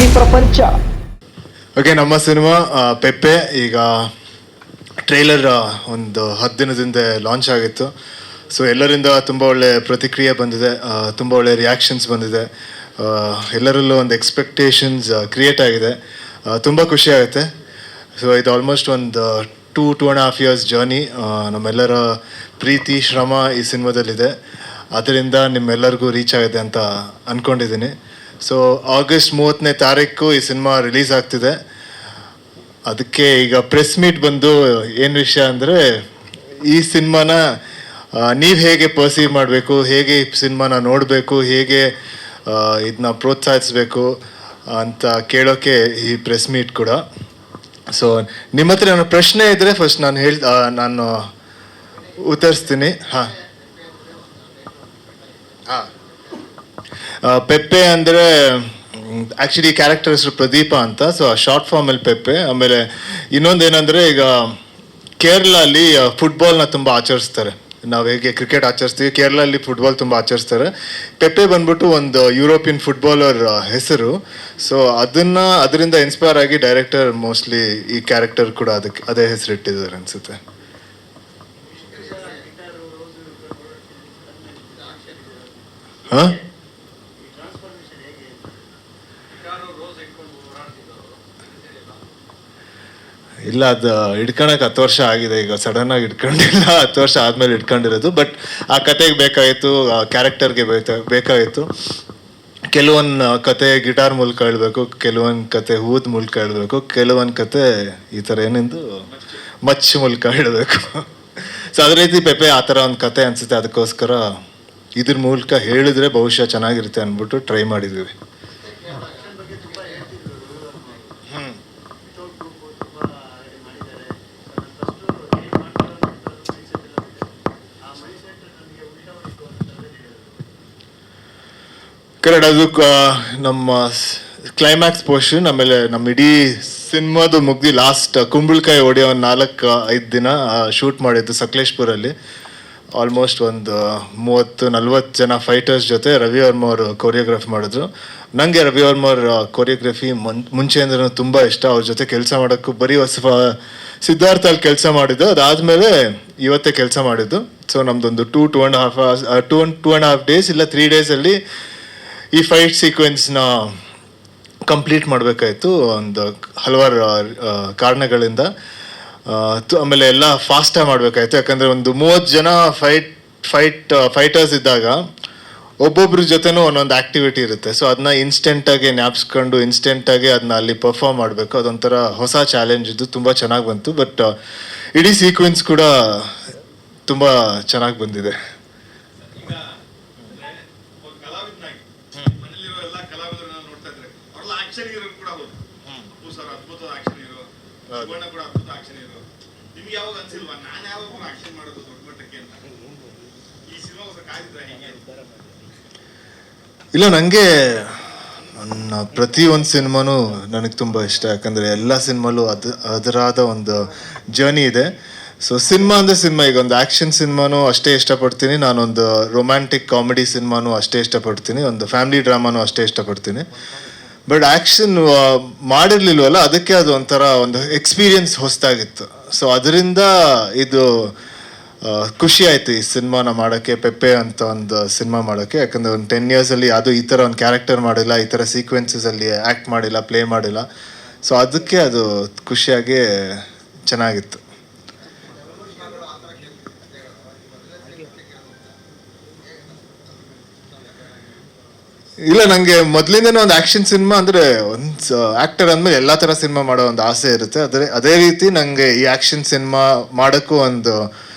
Cine ಪ್ರಪಂಚ. Okay, ನಮ್ಮ cinema ಪೆಪ್ಪೆ ಈಗ ಟ್ರೈಲರ್ ಒಂದು 10 ದಿನದಿಂದ ಲಾಂಚ್ ಆಗಿತ್ತು. ಸೊ ಎಲ್ಲರಿಂದ ತುಂಬ ಒಳ್ಳೆ ಪ್ರತಿಕ್ರಿಯೆ ಬಂದಿದೆ, ತುಂಬ ಒಳ್ಳೆ ರಿಯಾಕ್ಷನ್ಸ್ ಬಂದಿದೆ. ಎಲ್ಲರಲ್ಲೂ ಒಂದು ಎಕ್ಸ್ಪೆಕ್ಟೇಷನ್ಸ್ ಕ್ರಿಯೇಟ್ ಆಗಿದೆ. ತುಂಬ ಖುಷಿ ಆಗುತ್ತೆ. ಸೊ ಇದು ಆಲ್ಮೋಸ್ಟ್ ಒಂದು 2.5 years ಜರ್ನಿ. ನಮ್ಮೆಲ್ಲರ ಪ್ರೀತಿ ಶ್ರಮ ಈ ಸಿನಿಮಾದಲ್ಲಿದೆ. ಅದರಿಂದ ನಿಮ್ಮೆಲ್ಲರಿಗೂ ರೀಚ್ ಆಗಿದೆ ಅಂತ ಅಂದ್ಕೊಂಡಿದ್ದೀನಿ. ಸೊ August 30 ಈ ಸಿನಿಮಾ ರಿಲೀಸ್ ಆಗ್ತಿದೆ. ಅದಕ್ಕೆ ಈಗ ಪ್ರೆಸ್ ಮೀಟ್ ಬಂದು ಏನು ವಿಷಯ ಅಂದರೆ, ಈ ಸಿನಿಮಾನ ನೀವು ಹೇಗೆ ಪರ್ಸೀವ್ ಮಾಡಬೇಕು, ಹೇಗೆ ಈ ಸಿನಿಮಾನ ನೋಡಬೇಕು, ಹೇಗೆ ಇದನ್ನ ಪ್ರೋತ್ಸಾಹಿಸಬೇಕು ಅಂತ ಕೇಳೋಕ್ಕೆ ಈ ಪ್ರೆಸ್ ಮೀಟ್ ಕೂಡ. ಸೊ ನಿಮ್ಮ ಹತ್ರ ನನ್ನ ಪ್ರಶ್ನೆ ಇದ್ದರೆ ಫಸ್ಟ್ ನಾನು ಉತ್ತರಿಸ್ತೀನಿ. ಹಾಂ, ಪೆಪ್ಪೆ ಅಂದರೆ ಆ್ಯಕ್ಚುಲಿ ಕ್ಯಾರೆಕ್ಟರ್ ಹೆಸರು ಪ್ರದೀಪ ಅಂತ. ಸೊ ಆ ಶಾರ್ಟ್ ಫಾರ್ಮಲ್ಲಿ ಪೆಪ್ಪೆ. ಆಮೇಲೆ ಇನ್ನೊಂದೇನೆಂದರೆ, ಈಗ ಕೇರಳಲ್ಲಿ ಫುಟ್ಬಾಲ್ನ ತುಂಬ ಆಚರಿಸ್ತಾರೆ. ನಾವು ಹೇಗೆ ಕ್ರಿಕೆಟ್ ಆಚರಿಸ್ತೀವಿ, ಕೇರಳಲ್ಲಿ ಫುಟ್ಬಾಲ್ ತುಂಬ ಆಚರಿಸ್ತಾರೆ. ಪೆಪ್ಪೆ ಬಂದ್ಬಿಟ್ಟು ಒಂದು ಯುರೋಪಿಯನ್ ಫುಟ್ಬಾಲರ್ ಹೆಸರು. ಸೊ ಅದರಿಂದ ಇನ್ಸ್ಪೈರ್ ಆಗಿ ಡೈರೆಕ್ಟರ್ ಮೋಸ್ಟ್ಲಿ ಈ ಕ್ಯಾರೆಕ್ಟರ್ ಕೂಡ ಅದೇ ಹೆಸರು ಇಟ್ಟಿದ್ದಾರೆ ಅನಿಸುತ್ತೆ. ಹಾಂ, ಇಲ್ಲ, ಅದು ಹಿಡ್ಕೊಳಕ್ಕೆ 10 ವರ್ಷ ಆಗಿದೆ. ಈಗ ಸಡನ್ನಾಗಿ ಹಿಡ್ಕೊಂಡಿಲ್ಲ, 10 ವರ್ಷ ಆದಮೇಲೆ ಹಿಡ್ಕೊಂಡಿರೋದು. ಬಟ್ ಆ ಕತೆಗೆ ಬೇಕಾಗಿತ್ತು, ಆ ಕ್ಯಾರೆಕ್ಟರ್ಗೆ ಬೇಕಾಗಿತ್ತು. ಕೆಲವೊಂದು ಕತೆ ಗಿಟಾರ್ ಮೂಲಕ ಹೇಳಬೇಕು, ಕೆಲವೊಂದು ಕತೆ ಹೂದ ಮೂಲಕ ಹೇಳಬೇಕು, ಕೆಲವೊಂದು ಕತೆ ಈ ಥರ ಏನೆಂದು ಮಚ್ಚ ಮೂಲಕ ಹೇಳಬೇಕು. ಸೊ ಅದೇ ರೀತಿ ಪೆಪ್ಪೆ ಆ ಥರ ಒಂದು ಕತೆ ಅನಿಸುತ್ತೆ. ಅದಕ್ಕೋಸ್ಕರ ಇದ್ರ ಮೂಲಕ ಹೇಳಿದ್ರೆ ಬಹುಶಃ ಚೆನ್ನಾಗಿರುತ್ತೆ ಅಂದ್ಬಿಟ್ಟು ಟ್ರೈ ಮಾಡಿದ್ದೀವಿ. ಕರೆಕ್ಟ್. ಅದು ನಮ್ಮ ಕ್ಲೈಮ್ಯಾಕ್ಸ್ ಪೋರ್ಷನ್. ಆಮೇಲೆ ನಮ್ಮ ಇಡೀ ಸಿನಿಮಾದು ಮುಗ್ದು ಲಾಸ್ಟ್ ಕುಂಬಳಕಾಯಿ ಹೊಡೆಯೋ ಒಂದು 4-5 ದಿನ ಶೂಟ್ ಮಾಡಿದ್ದು ಸಕಲೇಶ್ಪುರಲ್ಲಿ. ಆಲ್ಮೋಸ್ಟ್ ಒಂದು 30-40 ಜನ ಫೈಟರ್ಸ್ ಜೊತೆ ರವಿ ವರ್ಮ ಅವರು ಕೊರಿಯೋಗ್ರಫಿ ಮಾಡಿದ್ರು. ನನಗೆ ರವಿ ವರ್ಮ ಅವ್ರ ಕೊರಿಯೋಗ್ರಫಿ ಮುಂಚೆಯಿಂದ ತುಂಬ ಇಷ್ಟ. ಅವ್ರ ಜೊತೆ ಕೆಲಸ ಮಾಡೋಕ್ಕೂ ಬರೀ ಸಿದ್ಧಾರ್ಥ ಅಲ್ಲಿ ಕೆಲಸ ಮಾಡಿದ್ದು, ಅದಾದಮೇಲೆ ಇವತ್ತೇ ಕೆಲಸ ಮಾಡಿದ್ದು. ಸೊ ನಮ್ದೊಂದು 2.5 days ಇಲ್ಲ 3 days ಈ ಫೈಟ್ ಸೀಕ್ವೆನ್ಸ್ನ ಕಂಪ್ಲೀಟ್ ಮಾಡಬೇಕಾಯಿತು ಒಂದು ಹಲವಾರು ಕಾರಣಗಳಿಂದ. ಆಮೇಲೆ ಎಲ್ಲ ಫಾಸ್ಟಾಗಿ ಮಾಡಬೇಕಾಯ್ತು. ಯಾಕಂದರೆ ಒಂದು 30 ಜನ ಫೈಟರ್ಸ್ ಇದ್ದಾಗ ಒಬ್ಬೊಬ್ರ ಜೊತೆನೂ ಒಂದೊಂದು ಆ್ಯಕ್ಟಿವಿಟಿ ಇರುತ್ತೆ. ಸೊ ಅದನ್ನ ಇನ್ಸ್ಟೆಂಟಾಗಿ ಜ್ಞಾಪಿಸ್ಕೊಂಡು ಇನ್ಸ್ಟೆಂಟಾಗಿ ಅದನ್ನ ಅಲ್ಲಿ ಪರ್ಫಾರ್ಮ್ ಮಾಡಬೇಕು. ಅದೊಂಥರ ಹೊಸ ಚಾಲೆಂಜ್ ಇದ್ದು ತುಂಬ ಚೆನ್ನಾಗಿ ಬಂತು. ಬಟ್ ಇಡೀ ಸೀಕ್ವೆನ್ಸ್ ಕೂಡ ತುಂಬ ಚೆನ್ನಾಗಿ ಬಂದಿದೆ. ಇಲ್ಲ, ನನಗೆ ನನ್ನ ಪ್ರತಿಯೊಂದು ಸಿನಿಮಾನೂ ನನಗೆ ತುಂಬ ಇಷ್ಟ. ಯಾಕಂದರೆ ಎಲ್ಲ ಸಿನಿಮಾಲೂ ಅದರಾದ ಒಂದು ಜರ್ನಿ ಇದೆ. ಸೊ ಸಿನಿಮಾ ಅಂದರೆ ಸಿನಿಮಾ. ಈಗ ಒಂದು ಆ್ಯಕ್ಷನ್ ಸಿನಿಮಾನೂ ಅಷ್ಟೇ ಇಷ್ಟಪಡ್ತೀನಿ, ನಾನೊಂದು ರೊಮ್ಯಾಂಟಿಕ್ ಕಾಮಿಡಿ ಸಿನಿಮಾನೂ ಅಷ್ಟೇ ಇಷ್ಟಪಡ್ತೀನಿ, ಒಂದು ಫ್ಯಾಮಿಲಿ ಡ್ರಾಮಾನೂ ಅಷ್ಟೇ ಇಷ್ಟಪಡ್ತೀನಿ. ಬಟ್ ಆ್ಯಕ್ಷನ್ ಮಾಡಿರ್ಲಿಲ್ವಲ್ಲ, ಅದಕ್ಕೆ ಅದು ಒಂಥರ ಒಂದು ಎಕ್ಸ್ಪೀರಿಯನ್ಸ್ ಹೊಸದಾಗಿತ್ತು. ಸೊ ಅದರಿಂದ ಇದು ಖುಷಿ ಆಯಿತು ಈ ಸಿನಿಮಾನ ಮಾಡೋಕ್ಕೆ, ಪೆಪ್ಪೆ ಅಂತ ಒಂದು ಸಿನಿಮಾ ಮಾಡೋಕ್ಕೆ. ಯಾಕಂದರೆ ಒಂದು 10 years ಅದು ಈ ಥರ ಒಂದು ಕ್ಯಾರೆಕ್ಟರ್ ಮಾಡಿಲ್ಲ, ಈ ಥರ ಸೀಕ್ವೆನ್ಸಸಲ್ಲಿ ಆ್ಯಕ್ಟ್ ಮಾಡಿಲ್ಲ, ಪ್ಲೇ ಮಾಡಿಲ್ಲ. ಸೊ ಅದಕ್ಕೆ ಅದು ಖುಷಿಯಾಗಿ ಚೆನ್ನಾಗಿತ್ತು. ಇಲ್ಲ, ನನಗೆ ಮೊದಲಿಂದನೇ ಒಂದು ಆ್ಯಕ್ಷನ್ ಸಿನಿಮಾ ಅಂದರೆ ಒಂದು ಆ್ಯಕ್ಟರ್ ಅಂದಮೇಲೆ ಎಲ್ಲ ಥರ ಸಿನಿಮಾ ಮಾಡೋ ಒಂದು ಆಸೆ ಇರುತ್ತೆ. ಅದೇ ರೀತಿ ನನಗೆ ಈ ಆ್ಯಕ್ಷನ್ ಸಿನಿಮಾ ಮಾಡೋಕ್ಕೂ ಒಂದು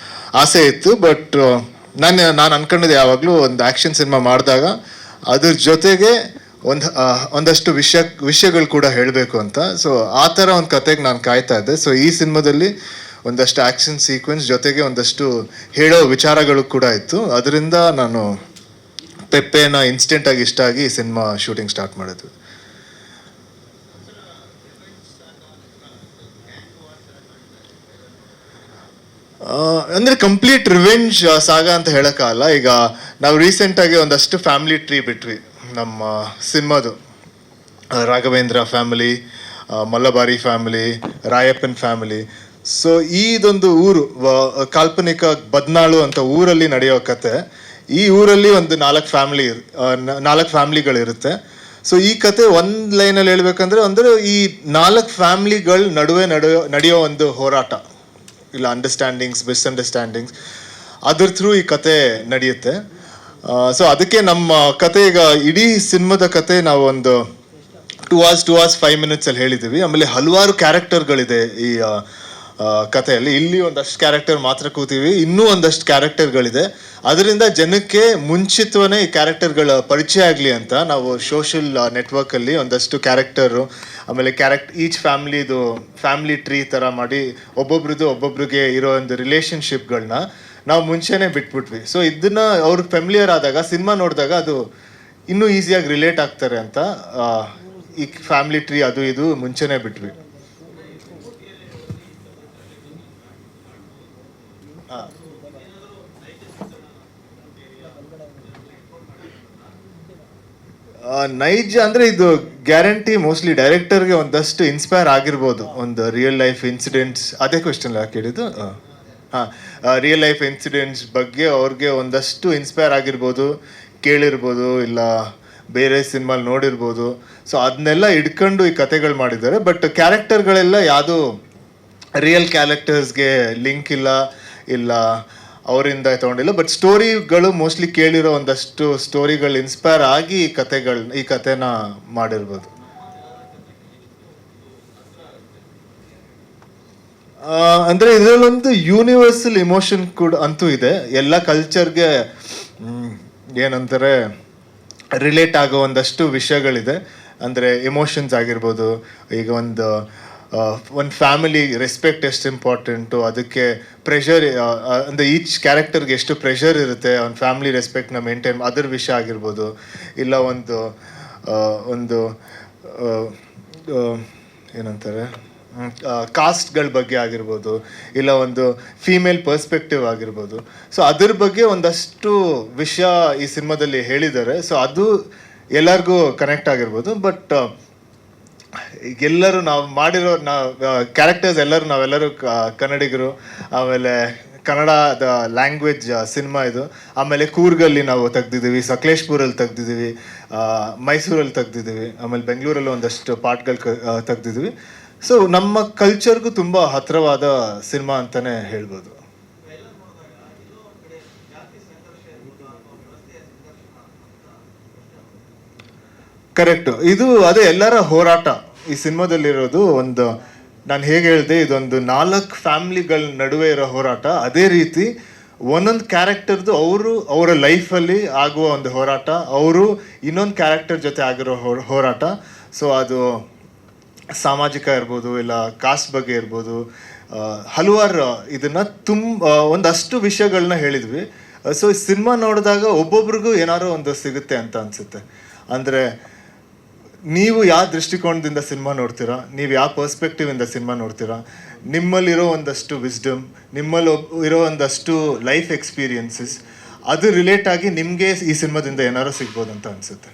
ಆಸೆ ಇತ್ತು. ಬಟ್ ನಾನು ಅನ್ಕೊಂಡಿದ್ದೆ ಯಾವಾಗಲೂ ಒಂದು ಆ್ಯಕ್ಷನ್ ಸಿನಿಮಾ ಮಾಡಿದಾಗ ಅದ್ರ ಜೊತೆಗೆ ಒಂದಷ್ಟು ವಿಷಯಗಳು ಕೂಡ ಹೇಳಬೇಕು ಅಂತ. ಸೊ ಆ ಥರ ಒಂದು ಕತೆಗೆ ನಾನು ಕಾಯ್ತಾ ಇದ್ದೆ. ಸೊ ಈ ಸಿನಿಮಾದಲ್ಲಿ ಒಂದಷ್ಟು ಆ್ಯಕ್ಷನ್ ಸೀಕ್ವೆನ್ಸ್ ಜೊತೆಗೆ ಒಂದಷ್ಟು ಹೇಳೋ ವಿಚಾರಗಳು ಕೂಡ ಇತ್ತು. ಅದರಿಂದ ನಾನು ಪೆಪ್ಪೆನ ಇನ್ಸ್ಟೆಂಟಾಗಿ ಇಷ್ಟ ಆಗಿ ಈ ಸಿನಿಮಾ ಶೂಟಿಂಗ್ ಸ್ಟಾರ್ಟ್ ಮಾಡಿದ್ವಿ. ಅಂದರೆ ಕಂಪ್ಲೀಟ್ ರಿವೆಂಜ್ ಸಾಗ ಅಂತ ಹೇಳೋಕ್ಕಾಗಲ್ಲ. ಈಗ ನಾವು ರೀಸೆಂಟಾಗಿ ಒಂದಷ್ಟು ಫ್ಯಾಮಿಲಿ ಟ್ರೀ ಬಿಟ್ವಿ ನಮ್ಮ ಸಿನಿಮಾದು. Raghavendra family, Mallabari family, Rayappan family. So ಇದೊಂದು ಊರು, ಕಾಲ್ಪನಿಕ ಬದ್ನಾಳು ಅಂತ ಊರಲ್ಲಿ ನಡೆಯೋ ಕತೆ. ಈ ಊರಲ್ಲಿ ಒಂದು 4 ಫ್ಯಾಮಿಲಿಗಳಿರುತ್ತೆ. ಸೊ ಈ ಕತೆ ಒಂದು ಲೈನಲ್ಲಿ ಹೇಳ್ಬೇಕಂದ್ರೆ ಈ 4 ಫ್ಯಾಮಿಲಿಗಳ ನಡುವೆ ನಡೆಯೋ ಒಂದು ಹೋರಾಟ, ಇಲ್ಲ ಅಂಡರ್ಸ್ಟ್ಯಾಂಡಿಂಗ್ಸ್, ಮಿಸ್ಅಂಡರ್ಸ್ಟ್ಯಾಂಡಿಂಗ್ಸ್, ಅದ್ರ ಥ್ರೂ ಈ ಕತೆ ನಡೆಯುತ್ತೆ. ಸೊ ಅದಕ್ಕೆ ನಮ್ಮ ಕತೆ ಈಗ ಇಡೀ ಸಿನಿಮಾದ ಕತೆ ನಾವು ಒಂದು 2 hours 5 minutes ಅಲ್ಲಿ ಹೇಳಿದ್ದೀವಿ. ಆಮೇಲೆ ಹಲವಾರು ಕ್ಯಾರೆಕ್ಟರ್ಗಳಿದೆ ಈ ಕಥೆಯಲ್ಲಿ. ಇಲ್ಲಿ ಒಂದಷ್ಟು ಕ್ಯಾರೆಕ್ಟರ್ ಮಾತ್ರ ಕೂತೀವಿ, ಇನ್ನೂ ಒಂದಷ್ಟು ಕ್ಯಾರೆಕ್ಟರ್ಗಳಿದೆ. ಅದರಿಂದ ಜನಕ್ಕೆ ಮುಂಚಿತವೇ ಈ ಕ್ಯಾರೆಕ್ಟರ್ಗಳ ಪರಿಚಯ ಆಗಲಿ ಅಂತ ನಾವು ಸೋಷಿಯಲ್ ನೆಟ್ವರ್ಕಲ್ಲಿ ಒಂದಷ್ಟು ಕ್ಯಾರೆಕ್ಟರು, ಆಮೇಲೆ ಈಚ್ ಫ್ಯಾಮಿಲಿ ಟ್ರೀ ಥರ ಮಾಡಿ ಒಬ್ಬೊಬ್ರಿಗೆ ಇರೋ ಒಂದು ರಿಲೇಷನ್ಶಿಪ್ಗಳನ್ನ ನಾವು ಮುಂಚೆನೇ ಬಿಟ್ಬಿಟ್ವಿ. ಸೊ ಇದನ್ನ ಅವ್ರಿಗೆ ಫೆಮಿಲಿಯರ್ ಆದಾಗ, ಸಿನಿಮಾ ನೋಡಿದಾಗ ಅದು ಇನ್ನೂ ಈಸಿಯಾಗಿ ರಿಲೇಟ್ ಆಗ್ತಾರೆ ಅಂತ ಈ ಫ್ಯಾಮಿಲಿ ಟ್ರೀ ಅದು ಇದು ಮುಂಚೆನೇ ಬಿಟ್ವಿ. ನೈಜ ಅಂದರೆ ಇದು ಗ್ಯಾರಂಟಿ ಮೋಸ್ಟ್ಲಿ ಡೈರೆಕ್ಟರ್ಗೆ ಒಂದಷ್ಟು ಇನ್ಸ್ಪೈರ್ ಆಗಿರ್ಬೋದು. ಒಂದು ರಿಯಲ್ ಲೈಫ್ ಇನ್ಸಿಡೆಂಟ್ಸ್, ಅದೇ ಕ್ವೆಶ್ಚನ್ ಯಾಕೆ ಹೇಳಿದ್ದು? ರಿಯಲ್ ಲೈಫ್ ಇನ್ಸಿಡೆಂಟ್ಸ್ ಬಗ್ಗೆ ಅವ್ರಿಗೆ ಒಂದಷ್ಟು ಇನ್ಸ್ಪೈರ್ ಆಗಿರ್ಬೋದು, ಕೇಳಿರ್ಬೋದು, ಇಲ್ಲ ಬೇರೆ ಸಿನಿಮಾಲ್ ನೋಡಿರ್ಬೋದು. ಸೊ ಅದನ್ನೆಲ್ಲ ಇಟ್ಕೊಂಡು ಈ ಕತೆಗಳು ಮಾಡಿದ್ದಾರೆ. ಬಟ್ ಕ್ಯಾರೆಕ್ಟರ್ಗಳೆಲ್ಲ ಯಾವುದು ರಿಯಲ್ ಕ್ಯಾರೆಕ್ಟರ್ಸ್ಗೆ ಲಿಂಕ್ ಇಲ್ಲ ಅವರಿಂದ ತಗೊಂಡಿಲ್ಲ. ಬಟ್ ಸ್ಟೋರಿಗಳು ಮೋಸ್ಟ್ಲಿ ಕೇಳಿರೋ ಒಂದಷ್ಟು ಸ್ಟೋರಿಗಳು ಇನ್ಸ್ಪೈರ್ ಆಗಿ ಈ ಕತೆನ ಮಾಡಿರ್ಬೋದು. ಅಂದರೆ ಇದರಲ್ಲೊಂದು ಯೂನಿವರ್ಸಲ್ ಇಮೋಷನ್ ಕೂಡ ಅಂತೂ ಇದೆ. ಎಲ್ಲ ಕಲ್ಚರ್ಗೆ ಏನಂತಾರೆ ರಿಲೇಟ್ ಆಗೋ ಒಂದಷ್ಟು ವಿಷಯಗಳಿದೆ. ಅಂದರೆ ಎಮೋಷನ್ಸ್ ಆಗಿರ್ಬೋದು. ಈಗ ಒಂದು ಫ್ಯಾಮಿಲಿ ರೆಸ್ಪೆಕ್ಟ್ ಎಷ್ಟು ಇಂಪಾರ್ಟೆಂಟು, ಅದಕ್ಕೆ ಪ್ರೆಷರ್ ಅಂದರೆ ಈಚ್ ಕ್ಯಾರೆಕ್ಟರ್ಗೆ ಎಷ್ಟು ಪ್ರೆಷರ್ ಇರುತ್ತೆ ಒಂದು ಫ್ಯಾಮಿಲಿ ರೆಸ್ಪೆಕ್ಟ್ನ ಮೇಂಟೈನ್, ಅದರ ವಿಷಯ ಆಗಿರ್ಬೋದು. ಇಲ್ಲ ಒಂದು ಏನಂತಾರೆ ಕಾಸ್ಟ್ಗಳ ಬಗ್ಗೆ ಆಗಿರ್ಬೋದು, ಇಲ್ಲ ಒಂದು ಫೀಮೇಲ್ ಪರ್ಸ್ಪೆಕ್ಟಿವ್ ಆಗಿರ್ಬೋದು. ಸೊ ಅದ್ರ ಬಗ್ಗೆ ಒಂದಷ್ಟು ವಿಷಯ ಈ ಸಿನಿಮಾದಲ್ಲಿ ಹೇಳಿದ್ದಾರೆ. ಸೊ ಅದು ಎಲ್ಲರಿಗೂ ಕನೆಕ್ಟ್ ಆಗಿರ್ಬೋದು. ಬಟ್ ಎಲ್ಲರೂ ನಾವು ಮಾಡಿರೋ ಕ್ಯಾರೆಕ್ಟರ್ಸ್ ನಾವೆಲ್ಲರೂ ಕನ್ನಡಿಗರು. ಆಮೇಲೆ ಕನ್ನಡದ ಲ್ಯಾಂಗ್ವೇಜ್ ಸಿನಿಮಾ ಇದು. ಆಮೇಲೆ ಕೂರ್ಗಲ್ಲಿ ನಾವು ತೆಗ್ದಿದ್ದೀವಿ, ಸಕಲೇಶ್ಪುರಲ್ಲಿ ತೆಗ್ದಿದ್ದೀವಿ, ಮೈಸೂರಲ್ಲಿ ತೆಗ್ದಿದ್ದೀವಿ, ಆಮೇಲೆ ಬೆಂಗಳೂರಲ್ಲಿ ಒಂದಷ್ಟು ಪಾರ್ಟ್ಗಳು ತೆಗ್ದಿದ್ದೀವಿ. ಸೊ ನಮ್ಮ ಕಲ್ಚರ್ಗೂ ತುಂಬ ಹತ್ತಿರವಾದ ಸಿನಿಮಾ ಅಂತಲೇ ಹೇಳ್ಬೋದು. ಕರೆಕ್ಟು. ಅದೇ ಎಲ್ಲರ ಹೋರಾಟ ಈ ಸಿನಿಮಾದಲ್ಲಿರೋದು. ನಾನು ಹೇಗೆ ಹೇಳಿದೆ, ಇದೊಂದು 4 ಫ್ಯಾಮಿಲಿಗಳ ನಡುವೆ ಇರೋ ಹೋರಾಟ. ಅದೇ ರೀತಿ ಒಂದೊಂದು ಕ್ಯಾರೆಕ್ಟರ್ದು ಅವರ ಲೈಫಲ್ಲಿ ಆಗುವ ಒಂದು ಹೋರಾಟ, ಅವರು ಇನ್ನೊಂದು ಕ್ಯಾರೆಕ್ಟರ್ ಜೊತೆ ಆಗಿರೋ ಹೋರಾಟ. ಸೊ ಅದು ಸಾಮಾಜಿಕ ಇರ್ಬೋದು, ಇಲ್ಲ ಕಾಸ್ಟ್ ಬಗ್ಗೆ ಇರ್ಬೋದು, ಹಲವಾರು ಇದನ್ನು ಒಂದಷ್ಟು ವಿಷಯಗಳನ್ನ ಹೇಳಿದ್ವಿ. ಸೊ ಸಿನಿಮಾ ನೋಡಿದಾಗ ಒಬ್ಬೊಬ್ರಿಗೂ ಏನಾದ್ರು ಒಂದು ಸಿಗುತ್ತೆ ಅಂತ ಅನಿಸುತ್ತೆ. ಅಂದರೆ ನೀವು ಯಾವ ದೃಷ್ಟಿಕೋನದಿಂದ ಸಿನಿಮಾ ನೋಡ್ತೀರಾ, ನೀವು ಯಾವ ಪರ್ಸ್ಪೆಕ್ಟಿವಿಂದ ಸಿನಿಮಾ ನೋಡ್ತೀರಾ, ನಿಮ್ಮಲ್ಲಿರೋ ಒಂದಷ್ಟು ವಿಸ್ಡಮ್, ನಿಮ್ಮಲ್ಲಿ ಇರೋ ಒಂದಷ್ಟು ಲೈಫ್ ಎಕ್ಸ್ಪೀರಿಯನ್ಸಸ್, ಅದು ರಿಲೇಟ್ ಆಗಿ ನಿಮಗೆ ಈ ಸಿನಿಮಾದಿಂದ ಏನಾದ್ರು ಸಿಗ್ಬೋದು ಅಂತ ಅನಿಸುತ್ತೆ.